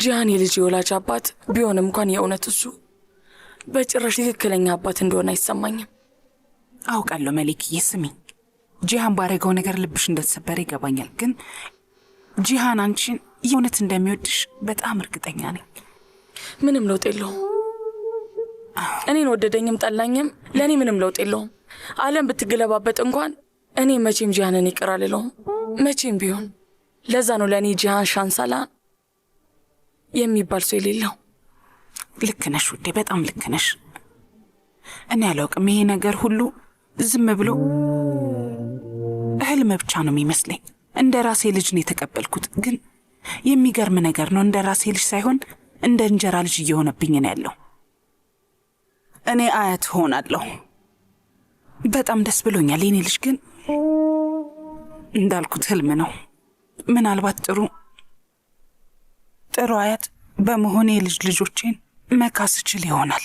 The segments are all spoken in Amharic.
ጂሃን የልጅ የወላጅ አባት ቢሆንም እንኳን የእውነት እሱ በጭራሽ ትክክለኛ አባት እንደሆነ አይሰማኝም። አውቃለሁ መሊክዬ፣ ስሚኝ፣ ጂሃን ባረገው ነገር ልብሽ እንደተሰበረ ይገባኛል። ግን ጂሃን አንቺን የእውነት እንደሚወድሽ በጣም እርግጠኛ ነኝ። ምንም ለውጥ የለውም። እኔን ወደደኝም ጠላኝም ለእኔ ምንም ለውጥ የለውም። ዓለም ብትገለባበጥ እንኳን እኔ መቼም ጂሃንን ይቅር አልለውም፣ መቼም ቢሆን። ለዛ ነው ለእኔ ጂሃን ሻንሳላ የሚባል ሰው የሌለው። ልክ ነሽ ውዴ፣ በጣም ልክ ነሽ። እኔ አላውቅም፣ ይሄ ነገር ሁሉ ዝም ብሎ ህልም ብቻ ነው የሚመስለኝ። እንደ ራሴ ልጅ ነው የተቀበልኩት። ግን የሚገርም ነገር ነው፣ እንደ ራሴ ልጅ ሳይሆን እንደ እንጀራ ልጅ እየሆነብኝ ነው ያለው። እኔ አያት ሆናለሁ። በጣም ደስ ብሎኛል የኔ ልጅ። ግን እንዳልኩት ህልም ነው። ምናልባት ጥሩ አያት በመሆኔ ልጆቼን መካስ እችል ይሆናል።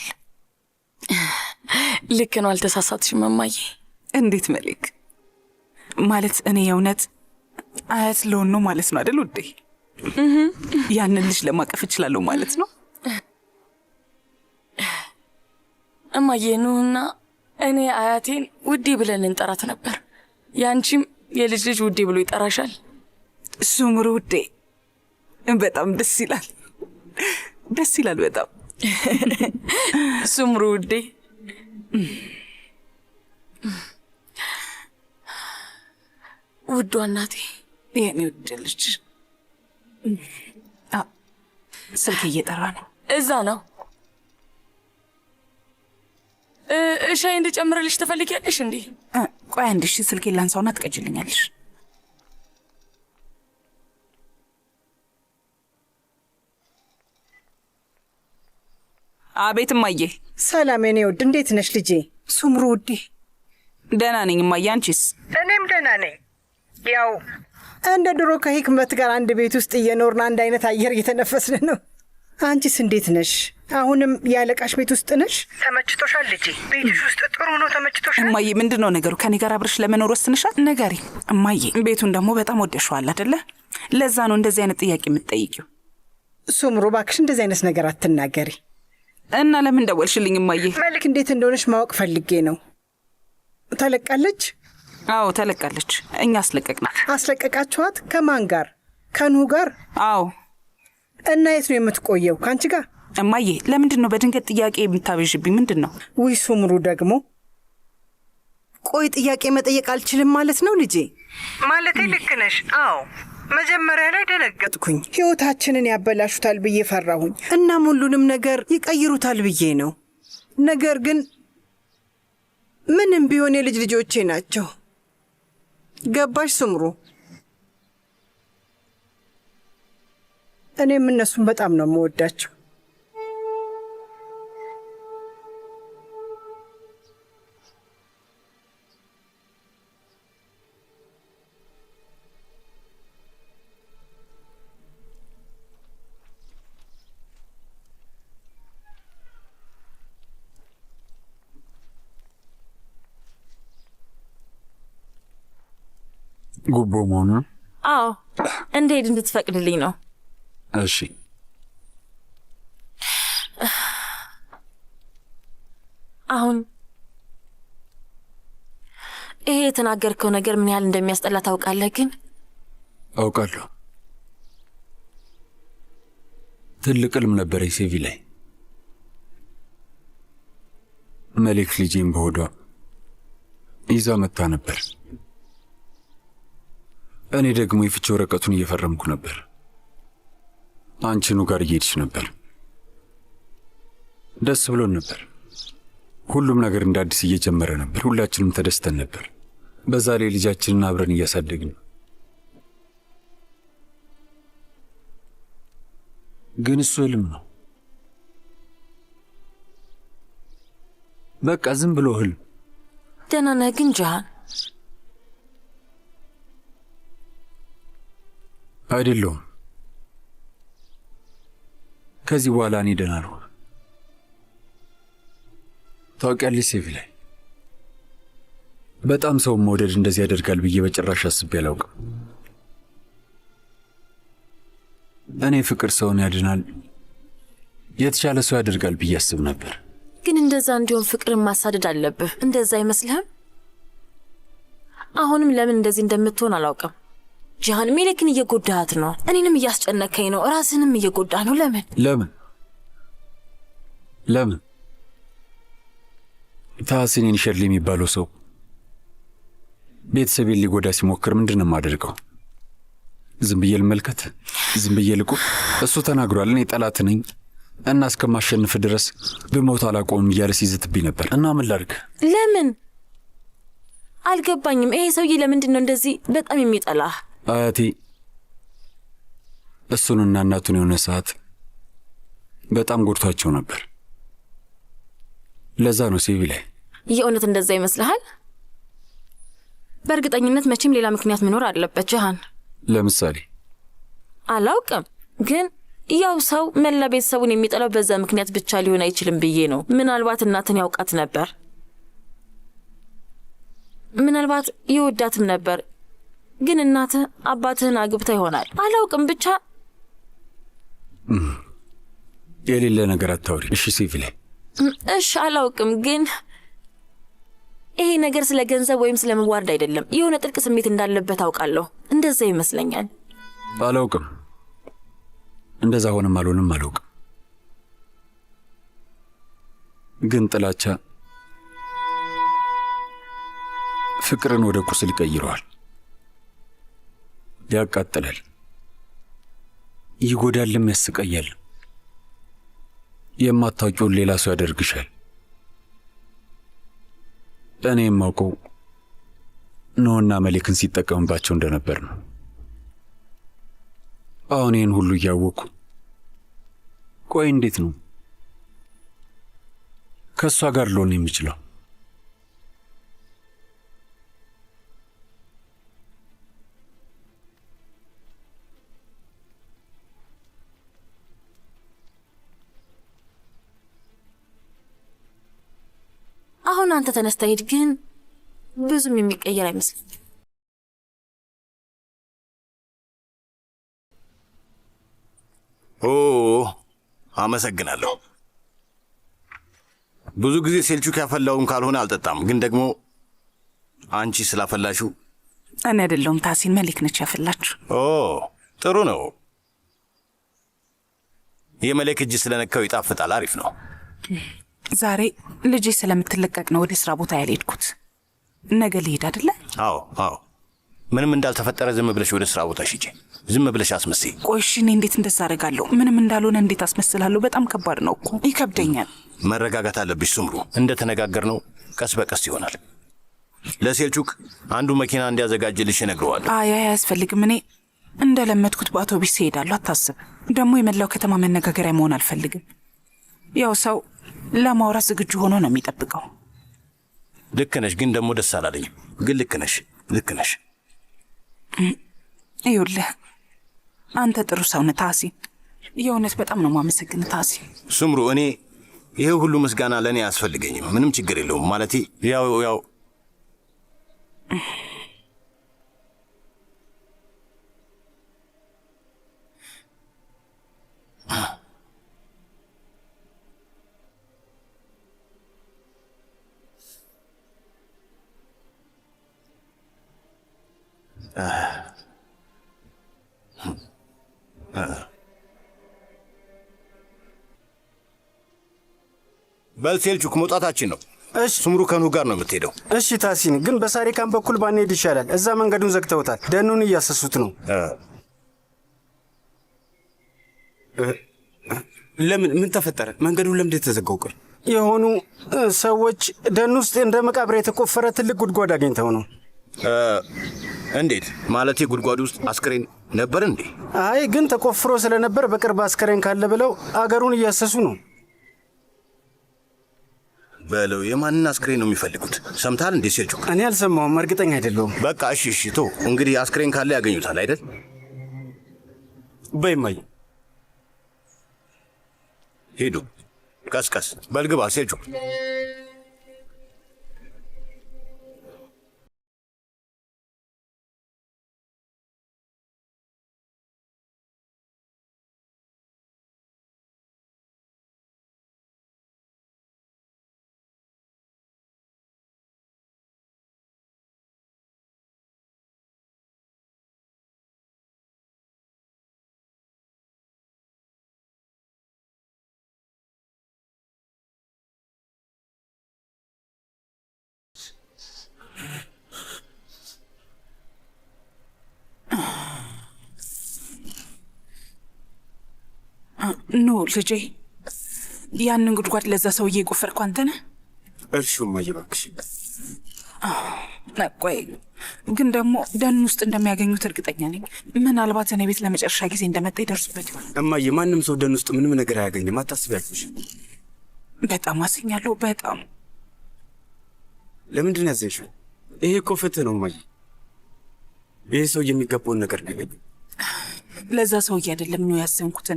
ልክ ነው፣ አልተሳሳትሽም እማዬ። እንዴት መሊክ? ማለት እኔ የእውነት አያት ልሆን ነው ማለት ነው አይደል ውዴ? ያንን ልጅ ለማቀፍ እችላለሁ ማለት ነው? እማዬ ኑና እኔ አያቴን ውዴ ብለን እንጠራት ነበር። ያንቺም የልጅ ልጅ ውዴ ብሎ ይጠራሻል። ሱምሩ ውዴ፣ በጣም ደስ ይላል። ደስ ይላል በጣም። ሱምሩ ውዴ። ውዷ እናቴ፣ የኔ ውድ ልጅ። ስልክ እየጠራ ነው። እዛ ነው። ሻይ እንድጨምርልሽ ትፈልጊያለሽ እንዴ? ቆይ አንድ ሺህ ስልክ ላንሳውና ትቀጅልኛለሽ። አቤት እማዬ። ሰላም የኔ ውድ፣ እንዴት ነሽ ልጄ? ሱምሩ ውዴ። ደህና ነኝ እማዬ፣ አንቺስ? እኔም ደህና ነኝ። ያው እንደ ድሮ ከሂክመት ጋር አንድ ቤት ውስጥ እየኖርን አንድ አይነት አየር እየተነፈስን ነው። አንቺስ እንዴት ነሽ? አሁንም ያለቃሽ ቤት ውስጥ ነሽ? ተመችቶሻል ልጄ? ቤትሽ ውስጥ ጥሩ ነው? ተመችቶሻል? እማዬ ምንድን ነው ነገሩ? ከኔ ጋር አብረሽ ለመኖር ወስንሻል? ንገሪ እማዬ። ቤቱን ደግሞ በጣም ወደሽዋል አይደለ? ለዛ ነው እንደዚህ አይነት ጥያቄ የምትጠይቂው። ሱምሩ እባክሽ እንደዚህ አይነት ነገር አትናገሪ። እና ለምን ደወልሽልኝ እማዬ? መልክ እንዴት እንደሆነች ማወቅ ፈልጌ ነው። ተለቃለች? አዎ ተለቃለች። እኛ አስለቀቅናት። አስለቀቃችኋት? ከማን ጋር? ከኑህ ጋር? አዎ። እና የት ነው የምትቆየው? ከአንቺ ጋር? እማዬ ለምንድን ነው በድንገት ጥያቄ የምታበዥብኝ? ምንድን ነው? ውይ ሱምሩ ደግሞ። ቆይ ጥያቄ መጠየቅ አልችልም ማለት ነው ልጄ? ማለቴ ልክ ነሽ። አዎ መጀመሪያ ላይ ደነገጥኩኝ። ህይወታችንን ያበላሹታል ብዬ ፈራሁኝ። እናም ሁሉንም ነገር ይቀይሩታል ብዬ ነው። ነገር ግን ምንም ቢሆን የልጅ ልጆቼ ናቸው። ገባሽ ሱምሩ? እኔም እነሱን በጣም ነው የምወዳቸው። ጉቦ መሆኑ? አዎ፣ እንድሄድ እንድትፈቅድልኝ ነው። እሺ። አሁን ይሄ የተናገርከው ነገር ምን ያህል እንደሚያስጠላ ታውቃለህ? ግን አውቃለሁ። ትልቅ ህልም ነበረ ሴቪ ላይ መሌክ ልጄን በሆዷ ይዛ መታ ነበር። እኔ ደግሞ የፍቺ ወረቀቱን እየፈረምኩ ነበር። አንቺኑ ጋር እየሄድሽ ነበር። ደስ ብሎን ነበር። ሁሉም ነገር እንደ አዲስ እየጀመረ ነበር። ሁላችንም ተደስተን ነበር። በዛ ላይ ልጃችንን አብረን እያሳደግን። ግን እሱ ህልም ነው። በቃ ዝም ብሎ ህልም። ደህና ነህ ግን ጂሃን? አይደለሁም። ከዚህ በኋላ እኔ ደህና ነው። ታውቂያለሽ ሴቪ ላይ በጣም ሰው መውደድ እንደዚህ ያደርጋል ብዬ በጭራሽ አስቤ አላውቅም። እኔ ፍቅር ሰውን ያድናል፣ የተሻለ ሰው ያደርጋል ብዬ አስብ ነበር። ግን እንደዛ እንዲሆን ፍቅርን ማሳደድ አለብህ። እንደዛ አይመስልህም? አሁንም ለምን እንደዚህ እንደምትሆን አላውቅም። ጂሃን ሜሌክን እየጎዳሃት ነው፣ እኔንም እያስጨነከኝ ነው፣ ራስንም እየጎዳህ ነው። ለምን ታሲንን ሸርሊ የሚባለው ሰው ቤተሰቤን ሊጎዳ ሲሞክር ምንድን ነው የማደርገው? ዝም ብዬ ልመልከት? ዝም ብዬ ልቁ? እሱ ተናግሯል፣ እኔ ጠላት ነኝ እና እስከማሸንፍ ድረስ ብሞት አላቆምም እያለ ሲዝትብኝ ነበር። እና ምን ላድርግ? ለምን አልገባኝም። ይሄ ሰውዬ ለምንድን ነው እንደዚህ በጣም የሚጠላህ? አያቴ እሱንና እናቱን የሆነ ሰዓት በጣም ጎድቷቸው ነበር። ለዛ ነው ሲቪ ላይ። የእውነት እንደዛ ይመስልሃል? በእርግጠኝነት መቼም ሌላ ምክንያት መኖር አለበት ጂሃን። ለምሳሌ አላውቅም፣ ግን ያው ሰው መላ ቤተሰቡን የሚጠላው በዛ ምክንያት ብቻ ሊሆን አይችልም ብዬ ነው። ምናልባት እናትን ያውቃት ነበር፣ ምናልባት ይወዳትም ነበር። ግን እናትህ አባትህን አግብታ ይሆናል። አላውቅም ብቻ የሌለ ነገር አታውሪ እሺ ሲቪ ላይ። እሺ አላውቅም፣ ግን ይሄ ነገር ስለ ገንዘብ ወይም ስለ መዋረድ አይደለም። የሆነ ጥልቅ ስሜት እንዳለበት አውቃለሁ። እንደዛ ይመስለኛል። አላውቅም፣ እንደዛ ሆነም አልሆንም አላውቅም። ግን ጥላቻ ፍቅርን ወደ ቁስል ይቀይረዋል፣ ያቃጥላል፣ ይጎዳልም፣ ያስቀያል። የማታውቂውን ሌላ ሰው ያደርግሻል። እኔ የማውቀው ኖህና መሌክን ሲጠቀምባቸው እንደነበር ነው። አሁን ይህን ሁሉ እያወቅኩ ቆይ እንዴት ነው ከእሷ ጋር ልሆን የሚችለው? አሁን አንተ ተነስተህ ሂድ፣ ግን ብዙም የሚቀየር አይመስልም። አመሰግናለሁ። ብዙ ጊዜ ሴልቹክ ያፈላውን ካልሆነ አልጠጣም፣ ግን ደግሞ አንቺ ስላፈላሽው። እኔ አይደለሁም ታሲን፣ መሌክ ነች ያፈላችሁ። ጥሩ ነው። የመሌክ እጅ ስለነካው ይጣፍጣል። አሪፍ ነው። ዛሬ ልጄ ስለምትለቀቅ ነው ወደ ስራ ቦታ ያልሄድኩት። ነገ ልሄድ አይደለ? አዎ። ምንም እንዳልተፈጠረ ዝም ብለሽ ወደ ስራ ቦታ ሂጂ። ዝም ብለሽ አስመስይ። ቆይ እሺ፣ እኔ እንዴት እንደዛ አደርጋለሁ? ምንም እንዳልሆነ እንዴት አስመስላለሁ? በጣም ከባድ ነው እኮ፣ ይከብደኛል። መረጋጋት አለብሽ ሱምሩ። እንደተነጋገርነው ቀስ በቀስ ይሆናል። ለሴልቹክ አንዱ መኪና እንዲያዘጋጅልሽ እነግረዋለሁ። አይ አያስፈልግም። እኔ እንደለመድኩት በአውቶቢስ እሄዳለሁ። አታስብ። ደግሞ የመላው ከተማ መነጋገሪያ መሆን አልፈልግም። ያው ሰው ለማውራት ዝግጁ ሆኖ ነው የሚጠብቀው። ልክ ነሽ፣ ግን ደግሞ ደስ አላለኝም። ግን ልክ ነሽ። ይኸውልህ አንተ ጥሩ ሰው ነህ ታሲን። የእውነት በጣም ነው የማመሰግንህ ታሲን። ሱምሩ፣ እኔ ይሄ ሁሉ ምስጋና ለእኔ አያስፈልገኝም። ምንም ችግር የለውም። ማለቴ ያው በልሴልቹክ መውጣታችን ነው። እሺ ሱምሩ ከኑ ጋር ነው የምትሄደው። እሺ ታሲን፣ ግን በሳሪካን በኩል ባንሄድ ይሻላል። እዛ መንገዱን ዘግተውታል። ደኑን እያሰሱት ነው። ምን ተፈጠረ? መንገዱን ለምንድን የተዘጋው? ቆይ የሆኑ ሰዎች ደን ውስጥ እንደ መቃብር የተቆፈረ ትልቅ ጉድጓድ አግኝተው ነው። እንዴት? ማለቴ ጉድጓድ ውስጥ አስክሬን ነበር እንዴ? አይ ግን ተቆፍሮ ስለነበር በቅርብ አስክሬን ካለ ብለው አገሩን እያሰሱ ነው። በለው የማንን አስክሬን ነው የሚፈልጉት? ሰምታል እንዴ ሴልቹክ? እኔ አልሰማውም፣ እርግጠኛ አይደለሁም። በቃ እሺ ቶ እንግዲህ አስክሬን ካለ ያገኙታል አይደል? በይማይ ሄዱ። ቀስቀስ በልግባ ሴልቹክ። ኖ ልጄ፣ ያንን ጉድጓድ ለዛ ሰውዬ የቆፈርከው አንተ ነህ? እርሹ እማዬ እባክሽ። ቆይ ግን ደግሞ ደን ውስጥ እንደሚያገኙት እርግጠኛ ነኝ። ምናልባት እኔ ቤት ለመጨረሻ ጊዜ እንደመጣ ይደርሱበት ይሆናል። እማዬ ማንም ሰው ደን ውስጥ ምንም ነገር አያገኝም፣ አታስቢያለሽ። በጣም አዝኛለሁ። በጣም ለምንድን ያዘንሽው? ይሄ እኮ ፍትህ ነው እማዬ። ይህ ሰው የሚገባውን ነገር ያገኝ። ለዛ ሰውዬ አይደለም ነው ያዘንኩት።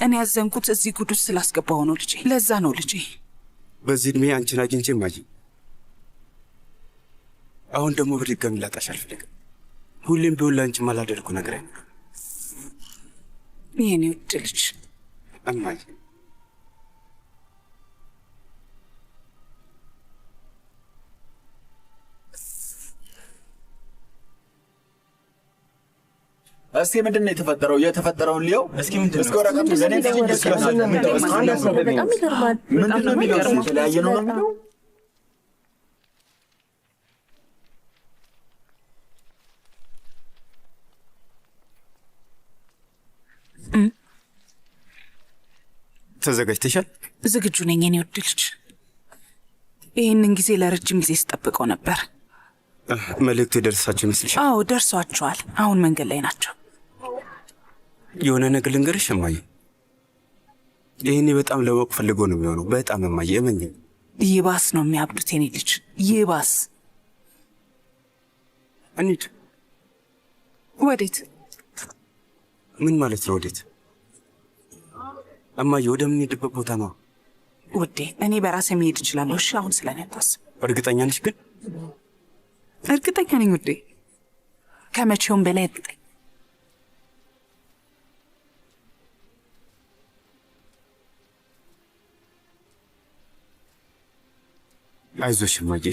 እኔ ያዘንኩት እዚህ ጉድ ውስጥ ስላስገባው ነው ልጄ። ለዛ ነው ልጄ። በዚህ እድሜ አንቺን አግኝቼ እማዬ፣ አሁን ደግሞ በድጋሚ ላጣሽ አልፈልግም። ሁሌም ቢሆን ለአንቺ ማላደርጉ ነገር አይኖርም። የኔ ውድ ልጅ እማዬ። እስኪ ምንድን ነው የተፈጠረው? የተፈጠረውን ሊየው እስኪ ምንድን ነው ወረቀቱ ለኔ ምንድን ነው የሚለው? የተለያየ ነው የሚለው። ተዘጋጅተሻል? ዝግጁ ነኝ የኔ ውድ ልጅ። ይህንን ጊዜ ለረጅም ጊዜ ስጠብቀው ነበር። መልእክቱ የደረሳቸው ይመስልሻል? አዎ ደርሷቸዋል። አሁን መንገድ ላይ ናቸው። የሆነ ነገር ልንገርሽ እማዬ፣ ይህኔ በጣም ለማወቅ ፈልጎ ነው የሚሆነው። በጣም እማዬ እመኝ። ይባስ ነው የሚያብዱት የኔ ልጅ፣ ይባስ። እንሂድ። ወዴት? ምን ማለት ነው ወዴት? እማዬ ወደምንሄድበት ቦታ ነው ውዴ። እኔ በራሴ መሄድ እችላለሁ። እሺ አሁን ስለኔ አታስብ። እርግጠኛ ነሽ ግን? እርግጠኛ ነኝ ውዴ፣ ከመቼውም በላይ እርግጠኛ። አይዞሽ እማዬ።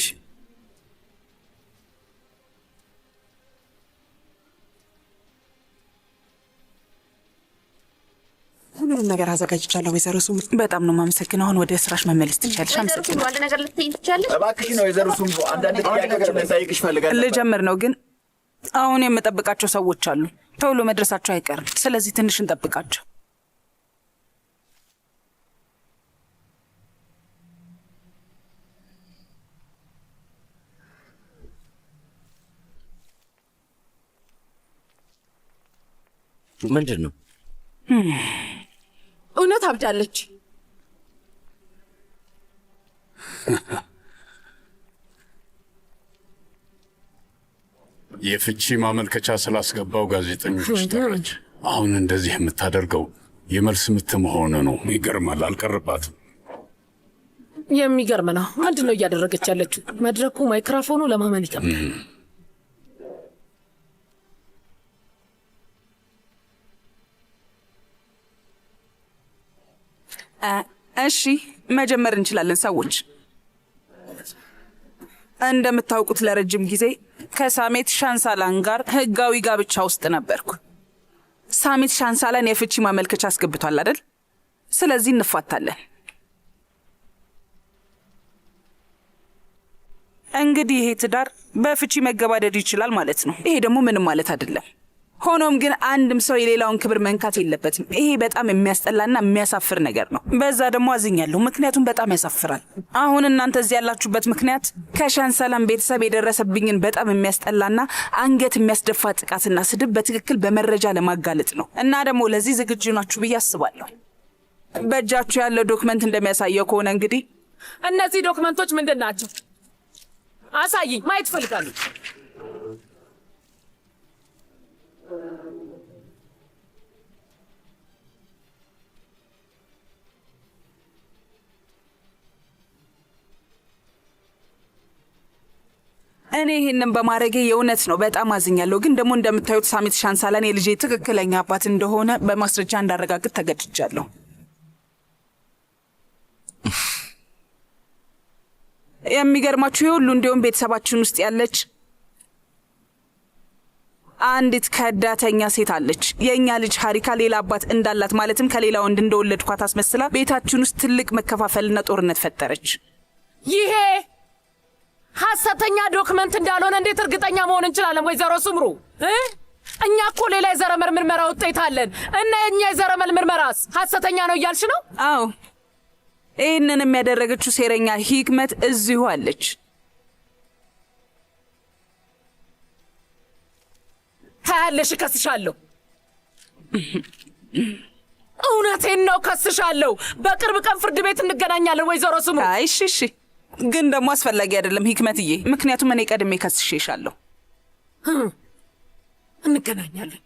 ሁሉንም ነገር አዘጋጅቻለሁ ወይዘሮ ሱምሩ። በጣም ነው የማመሰግነው። አሁን ወደ ስራሽ መመለስ ትችያለሽ። አመሰግናለሁ። አንድ ነገር ልትይኝ ትችያለሽ? እባክሽ ነው ወይዘሮ ሱምሩ፣ አንዳንድ ጥያቄዎችን ልጠይቅሽ ፈልጋለሁ። ልጀምር ነው ግን አሁን የምጠብቃቸው ሰዎች አሉ። ቶሎ መድረሳቸው አይቀርም። ስለዚህ ትንሽ እንጠብቃቸው። ምንድን ነው? እውነት አብዳለች። የፍቺ ማመልከቻ ስላስገባው ጋዜጠኞች ጠራች። አሁን እንደዚህ የምታደርገው የመልስ ምት መሆኑ ነው። ይገርማል። አልቀርባትም። የሚገርም ነው። አንድ ነው እያደረገች ያለችው። መድረኩ ማይክሮፎኑ ለማመን ይከብዳል። እሺ መጀመር እንችላለን። ሰዎች እንደምታውቁት ለረጅም ጊዜ ከሳሜት ሻንሳላን ጋር ህጋዊ ጋብቻ ውስጥ ነበርኩ። ሳሜት ሻንሳላን የፍቺ ማመልከቻ አስገብቷል አይደል? ስለዚህ እንፋታለን። እንግዲህ ይሄ ትዳር በፍቺ መገባደድ ይችላል ማለት ነው። ይሄ ደግሞ ምንም ማለት አይደለም። ሆኖም ግን አንድም ሰው የሌላውን ክብር መንካት የለበትም። ይሄ በጣም የሚያስጠላና የሚያሳፍር ነገር ነው። በዛ ደግሞ አዝኛለሁ፣ ምክንያቱም በጣም ያሳፍራል። አሁን እናንተ እዚህ ያላችሁበት ምክንያት ከሻንሳላን ቤተሰብ የደረሰብኝን በጣም የሚያስጠላና አንገት የሚያስደፋ ጥቃትና ስድብ በትክክል በመረጃ ለማጋለጥ ነው። እና ደግሞ ለዚህ ዝግጁ ናችሁ ብዬ አስባለሁ። በእጃችሁ ያለው ዶክመንት እንደሚያሳየው ከሆነ እንግዲህ እነዚህ ዶክመንቶች ምንድን ናቸው? አሳይኝ፣ ማየት እፈልጋለሁ። እኔ ይህንን በማድረጌ የእውነት ነው በጣም አዝኛለሁ። ግን ደግሞ እንደምታዩት ሳሜት ሻንሳላን የልጄ ትክክለኛ አባት እንደሆነ በማስረጃ እንዳረጋግጥ ተገድጃለሁ። የሚገርማችሁ የሁሉ እንዲሁም ቤተሰባችን ውስጥ ያለች አንዲት ከዳተኛ ሴት አለች። የእኛ ልጅ ሀሪካ ሌላ አባት እንዳላት ማለትም ከሌላ ወንድ እንደወለድኳት አስመስላ ቤታችን ውስጥ ትልቅ መከፋፈልና ጦርነት ፈጠረች። ይሄ ሐሰተኛ ዶክመንት እንዳልሆነ እንዴት እርግጠኛ መሆን እንችላለን? ወይዘሮ ሱምሩ እኛ እኮ ሌላ የዘረመል ምርመራ ውጤት አለን እና የኛ የዘረመል ምርመራስ ሐሰተኛ ነው እያልሽ ነው? አዎ፣ ይህንን የሚያደረገችው ሴረኛ ሂክመት እዚሁ አለች። ታያለሽ፣ እከስሻለሁ። እውነቴን ነው፣ ከስሻለሁ። በቅርብ ቀን ፍርድ ቤት እንገናኛለን ወይዘሮ ስሙ። አይ እሺ፣ ግን ደግሞ አስፈላጊ አይደለም ሂክመትዬ፣ ምክንያቱም እኔ ቀድሜ ከስሼሻለሁ። እንገናኛለን።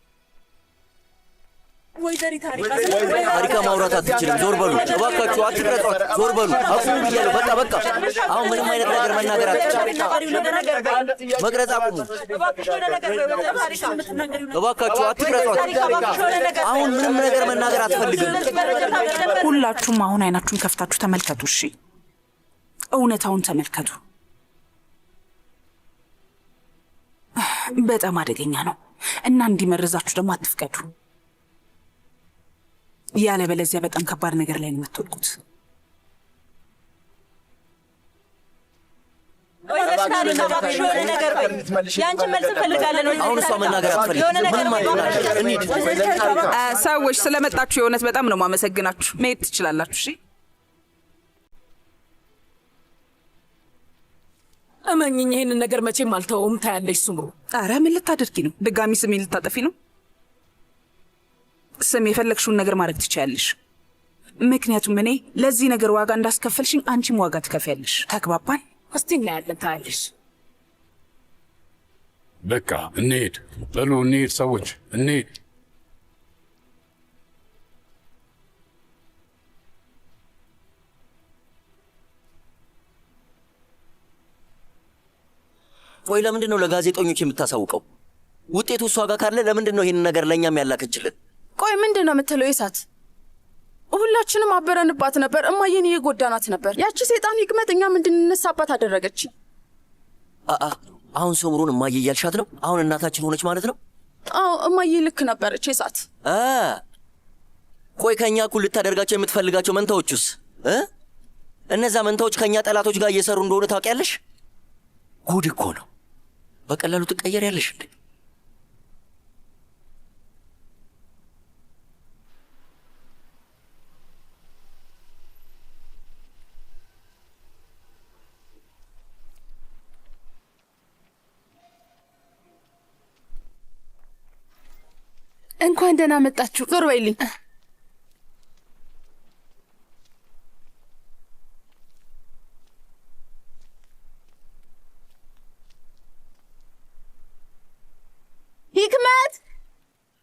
ታሪካ ማውራት አትችልም። ዞር በሉ እባካችሁ፣ አትቅረጿት። ዞር በሉ አቁሙ ብያለሁ። በቃ አሁን ምንም አይነት ነገር መናገር አትችልም። መቅረጽ አቁሙ እባካችሁ፣ አትቅረጿት። አሁን ምንም ነገር መናገር አትፈልግም። ሁላችሁም አሁን አይናችሁን ከፍታችሁ ተመልከቱ። እሺ፣ እውነታውን ተመልከቱ። በጣም አደገኛ ነው እና እንዲመረዛችሁ ደግሞ አትፍቀዱ። ያለበለዚያ በጣም ከባድ ነገር ላይ ነው የምትወድቁት። አሁን እሷ መናገር አትፈልግም። ሰዎች ስለመጣችሁ የእውነት በጣም ነው ማመሰግናችሁ። መሄድ ትችላላችሁ። እሺ፣ እመኝኝ፣ ይህንን ነገር መቼም አልተውም። ታያለሽ ስምሩ። ኧረ ምን ልታደርጊ ነው? ድጋሚ ስሜ ልታጠፊ ነው? ስም የፈለግሽውን ነገር ማድረግ ትችያለሽ። ምክንያቱም እኔ ለዚህ ነገር ዋጋ እንዳስከፈልሽኝ አንቺም ዋጋ ትከፍያለሽ። ተግባባን? እስቲ እናያለን። ታያለሽ። በቃ እንሄድ። በሉ እንሄድ ሰዎች፣ እንሄድ። ወይ ለምንድን ነው ለጋዜጠኞች የምታሳውቀው? ውጤቱ እሷ ጋር ካለ ለምንድን ነው ይህንን ነገር ለእኛም ያላከችልን? ቆይ ምንድን ነው የምትለው? ይሳት ሁላችንም አበረንባት ነበር። እማዬን እየጎዳናት ነበር። ያቺ ሴጣን ሂክመት እኛም እንድንነሳባት አደረገች። አሁን ስምሩን እማዬ እያልሻት ነው? አሁን እናታችን ሆነች ማለት ነው? አዎ እማዬ ልክ ነበረች። ይሳት ቆይ ከእኛ እኩል ልታደርጋቸው የምትፈልጋቸው መንታዎቹስ? እነዛ መንታዎች ከእኛ ጠላቶች ጋር እየሰሩ እንደሆነ ታውቂያለሽ? ጉድ እኮ ነው። በቀላሉ ትቀየሪያለሽ እንዴ? እንኳን ደህና መጣችሁ። ዞር በይልኝ።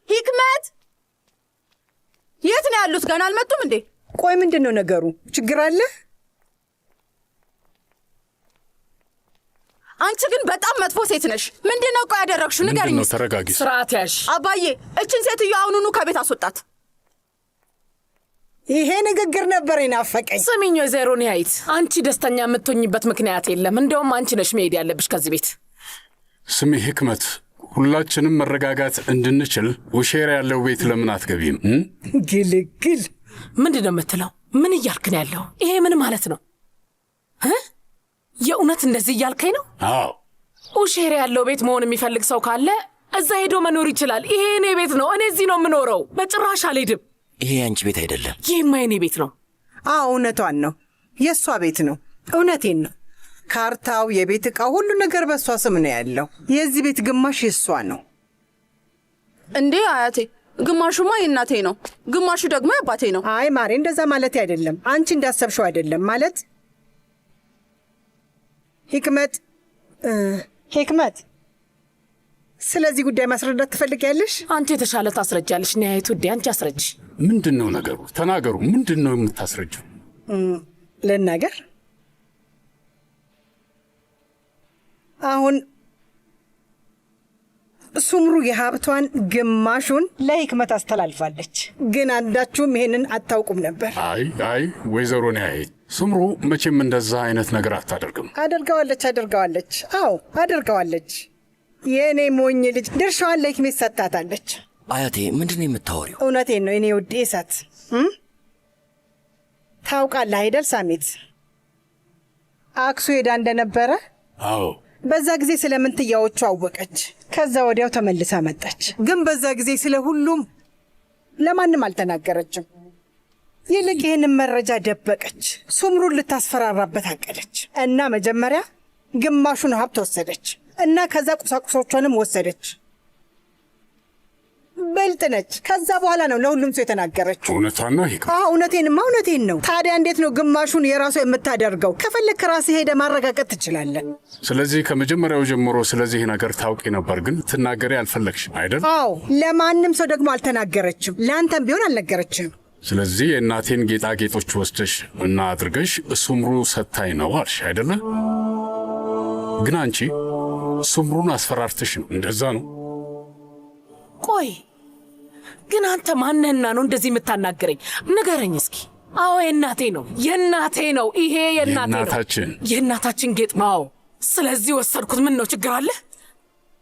ሂክመት የት ነው ያሉት? ገና አልመጡም እንዴ? ቆይ ምንድን ነው ነገሩ? ችግር አለ? አንቺ ግን በጣም መጥፎ ሴት ነሽ። ምንድን ነው ቆይ ያደረግሽው? ንገሪኝ። ምንድን ነው? ተረጋጊ። ስርዓት ያዥ። አባዬ እችን ሴትዮ አሁኑኑ ከቤት አስወጣት። ይሄ ንግግር ነበር የናፈቀኝ። ስሚኝ ወይዘሮ ኒያይት፣ አንቺ ደስተኛ የምትሆኝበት ምክንያት የለም። እንደውም አንቺ ነሽ መሄድ ያለብሽ ከዚህ ቤት። ስሚ ሂክመት፣ ሁላችንም መረጋጋት እንድንችል ውሼር ያለው ቤት ለምን አትገቢም? ግልግል ምንድን ነው የምትለው? ምን እያልክ ነው ያለው? ይሄ ምን ማለት ነው? የእውነት እንደዚህ እያልከኝ ነው? አዎ። ውሼር ያለው ቤት መሆን የሚፈልግ ሰው ካለ እዛ ሄዶ መኖር ይችላል። ይሄ እኔ ቤት ነው። እኔ እዚህ ነው የምኖረው። በጭራሽ አልሄድም። ይሄ አንቺ ቤት አይደለም። ይህማ የኔ ቤት ነው። አዎ እውነቷን ነው። የእሷ ቤት ነው። እውነቴን ነው። ካርታው፣ የቤት ዕቃው፣ ሁሉ ነገር በእሷ ስም ነው ያለው። የዚህ ቤት ግማሽ የእሷ ነው። እንዴ አያቴ፣ ግማሹማ የእናቴ ነው፣ ግማሹ ደግሞ የአባቴ ነው። አይ ማሬ፣ እንደዛ ማለት አይደለም። አንቺ እንዳሰብሽው አይደለም። ማለት ሂክመት፣ ስለዚህ ጉዳይ ማስረዳት ትፈልጊያለሽ? አንቺ የተሻለ ታስረጃለሽ። ኒያየት ውዴ፣ አንቺ አስረጅ። ምንድን ነው ነገሩ? ተናገሩ። ምንድን ነው የምታስረጅው? ልናገር። አሁን ሱምሩ የሀብቷን ግማሹን ለሂክመት አስተላልፋለች። ግን አንዳችሁም ይሄንን አታውቁም ነበር። አይ ወይዘሮ ኒያየት፣ ሱምሩ መቼም እንደዛ አይነት ነገር አታደርግም። አድርገዋለች። አዎ አድርገዋለች። የእኔ ሞኝ ልጅ ድርሻዋን ለሂክመት ሰጥታታለች። አያቴ፣ ምንድን ነው የምታወሪው? እውነቴን ነው የኔ ውድ እሳት። ታውቃለህ አይደል ሳሜት፣ አክሱ ሄዳ እንደነበረ? አዎ። በዛ ጊዜ ስለምንትያዎቹ አወቀች። ከዛ ወዲያው ተመልሳ መጣች። ግን በዛ ጊዜ ስለ ሁሉም ለማንም አልተናገረችም። ይልቅ ይህንን መረጃ ደበቀች። ሱምሩን ልታስፈራራበት አቀደች እና መጀመሪያ ግማሹን ሀብት ወሰደች እና ከዛ ቁሳቁሶቿንም ወሰደች። ብልጥ ነች። ከዛ በኋላ ነው ለሁሉም ሰው የተናገረችው። እውነቷን ነው ይሄ? እውነቴን ነው። ታዲያ እንዴት ነው ግማሹን የራሷ የምታደርገው? ከፈለክ ራስህ ሄደ ማረጋገጥ ትችላለህ። ስለዚህ ከመጀመሪያው ጀምሮ ስለዚህ ነገር ታውቂ ነበር፣ ግን ትናገሪ አልፈለግሽም አይደል? አዎ፣ ለማንም ሰው ደግሞ አልተናገረችም። ለአንተም ቢሆን አልነገረችም። ስለዚህ የእናቴን ጌጣጌጦች ወስደሽ እና አድርገሽ ሱምሩ ሰታይ ነው አልሽ አይደለ? ግን አንቺ ሱምሩን አስፈራርተሽ ነው። እንደዛ ነው? ቆይ ግን አንተ ማንህና ነው እንደዚህ የምታናገረኝ? ንገረኝ እስኪ። አዎ የእናቴ ነው፣ የእናቴ ነው። ይሄ የእናቴ ነው፣ የእናታችን ጌጥ ነው። ስለዚህ ወሰድኩት። ምን ነው ችግር አለ?